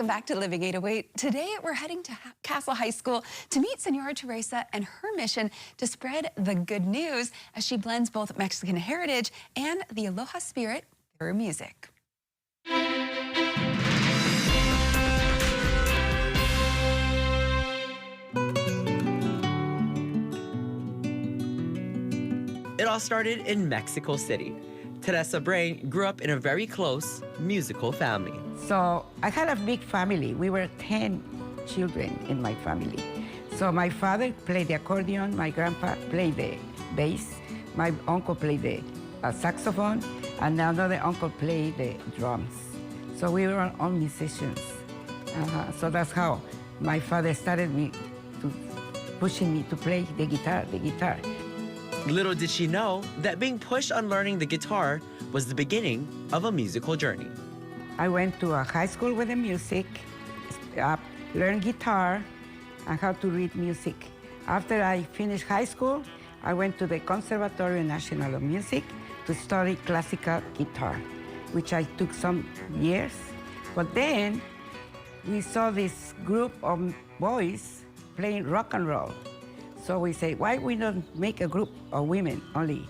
back to Living 808. Today, we're heading to Castle High School to meet Senora Teresa and her mission to spread the good news as she blends both Mexican heritage and the Aloha spirit through music. It all started in Mexico City. Teresa Brain grew up in a very close musical family. So I had a big family. We were 10 children in my family. So my father played the accordion, my grandpa played the bass, my uncle played the saxophone, and another uncle played the drums. So we were all musicians. So that's how my father started pushing me to play the guitar. Little did she know that being pushed on learning the guitar was the beginning of a musical journey. I went to a high school with the music, learned guitar and how to read music. After I finished high school, I went to the Conservatorio Nacional of Music to study classical guitar, which I took some years. But then we saw this group of boys playing rock and roll. So we say, why we don't make a group of women only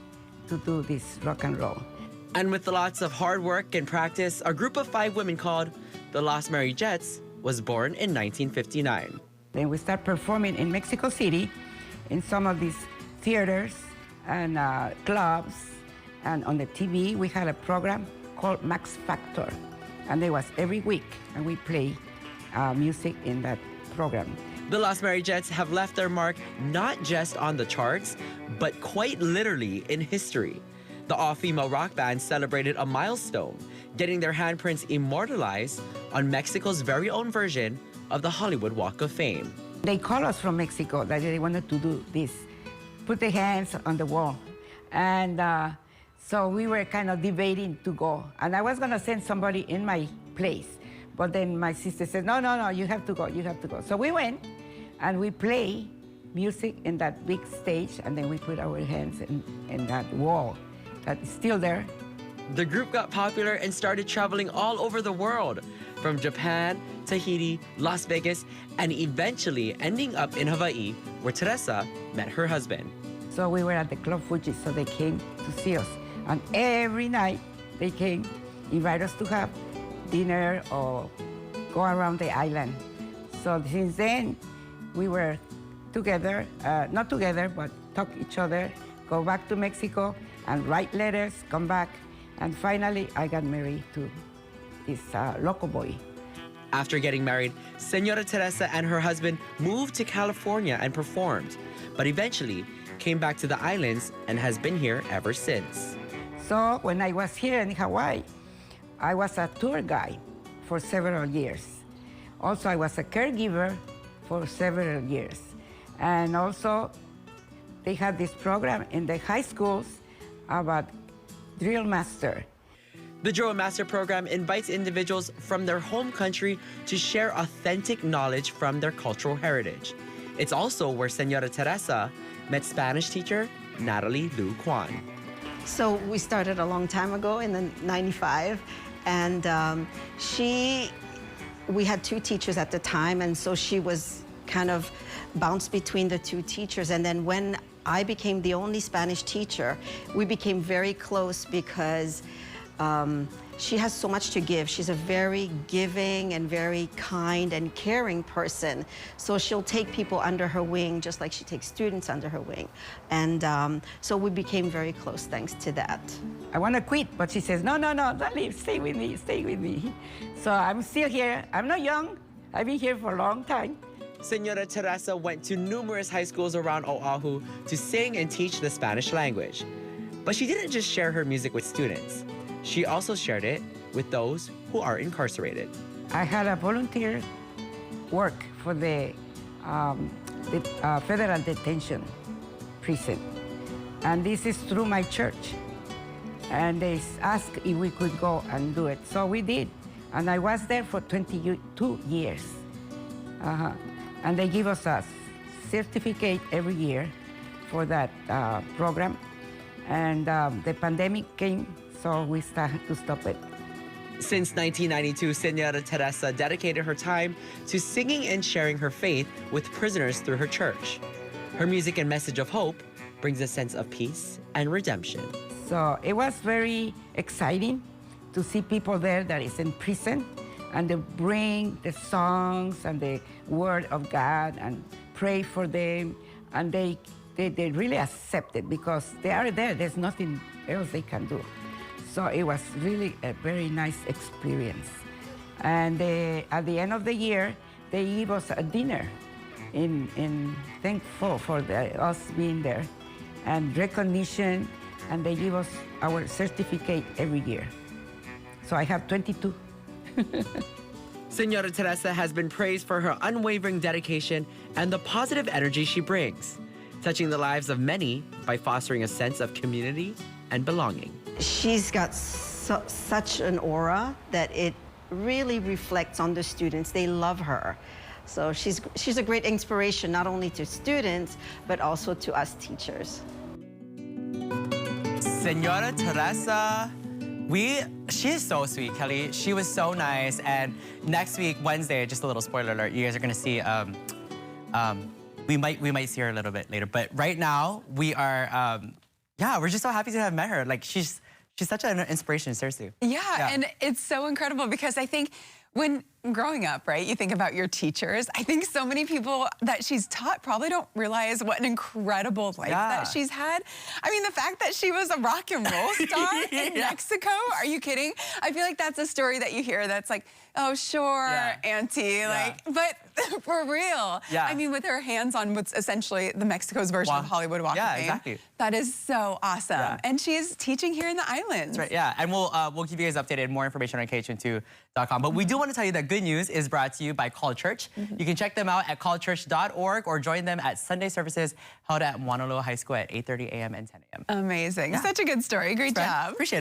to do this rock and roll? And with lots of hard work and practice, a group of 5 women called the Las Mariettes was born in 1959. Then we start performing in Mexico City in some of these theaters and clubs. And on the TV, we had a program called Max Factor. And it was every week, and we play music in that program. The Las Mariettes have left their mark not just on the charts, but quite literally in history. The all-female rock band celebrated a milestone, getting their handprints immortalized on Mexico's very own version of the Hollywood Walk of Fame. They called us from Mexico that they wanted to do this, put their hands on the wall. And so we were kind of debating to go. And I was going to send somebody in my place. But then my sister said, no, you have to go. So we went, and we play music in that big stage, and then we put our hands in that wall that is still there. The group got popular and started traveling all over the world, from Japan, Tahiti, Las Vegas, and eventually ending up in Hawaii, where Teresa met her husband. So we were at the Club Fuji, so they came to see us. And every night they came, invite us to have dinner or go around the island. So since then, we were together, not together, but talk each other, go back to Mexico and write letters, come back. And finally, I got married to this local boy. After getting married, Senora Teresa and her husband moved to California and performed, but eventually came back to the islands and has been here ever since. So when I was here in Hawaii, I was a tour guide for several years. Also, I was a caregiver for several years. And also, they had this program in the high schools about Drill Master. The Drill Master program invites individuals from their home country to share authentic knowledge from their cultural heritage. It's also where Senora Teresa met Spanish teacher Natalie Lu Kwan. So we started a long time ago in the 95, and we had 2 teachers at the time, and so she was kind of bounced between the 2 teachers. And then when I became the only Spanish teacher, we became very close because she has so much to give. She's a very giving and very kind and caring person. So she'll take people under her wing just like she takes students under her wing. And so we became very close thanks to that. I want to quit, but she says, no, don't leave, stay with me. So I'm still here. I'm not young. I've been here for a long time. Senora Teresa went to numerous high schools around Oahu to sing and teach the Spanish language. But she didn't just share her music with students. She also shared it with those who are incarcerated. I had a volunteer work for the federal detention prison. And this is through my church. And they asked if we could go and do it. So we did. And I was there for 22 years. And they give us a certificate every year for that program. And the pandemic came, so we started to stop it. Since 1992, Senora Teresa dedicated her time to singing and sharing her faith with prisoners through her church. Her music and message of hope brings a sense of peace and redemption. So it was very exciting to see people there that is in prison, and they bring the songs and the word of God and pray for them, and they really accept it because they are there. There's nothing else they can do. So it was really a very nice experience. And at the end of the year, they gave us a dinner in thankful for us being there and recognition, and they give us our certificate every year. So I have 22. Senora Teresa has been praised for her unwavering dedication and the positive energy she brings, touching the lives of many by fostering a sense of community and belonging. She's got such an aura that it really reflects on the students. They love her. So she's a great inspiration, not only to students, but also to us teachers. Senora Teresa, she is so sweet, Kelly. She was so nice. And next week, Wednesday, just a little spoiler alert, you guys are gonna see, we might see her a little bit later. But right now, we are, we're just so happy to have met her. Like, she's such an inspiration, seriously. Yeah, and it's so incredible because I think when growing up, right, you think about your teachers. I think so many people that she's taught probably don't realize what an incredible life that she's had. I mean, the fact that she was a rock and roll star in Mexico, are you kidding? I feel like that's a story that you hear that's like, oh, sure, auntie, like, but for real. I mean, with her hands on what's essentially the Mexico's version of Hollywood Walk of Fame. Exactly. That is so awesome. And she is teaching here in the islands. That's right, and we'll keep you guys updated, more information on KHN2.com. But we do want to tell you that Good News is brought to you by Call Church. You can check them out at callchurch.org or join them at Sunday services held at Moanalua High School at 8:30 a.m. and 10 a.m. Amazing. Such a good story. Great job. Appreciate it.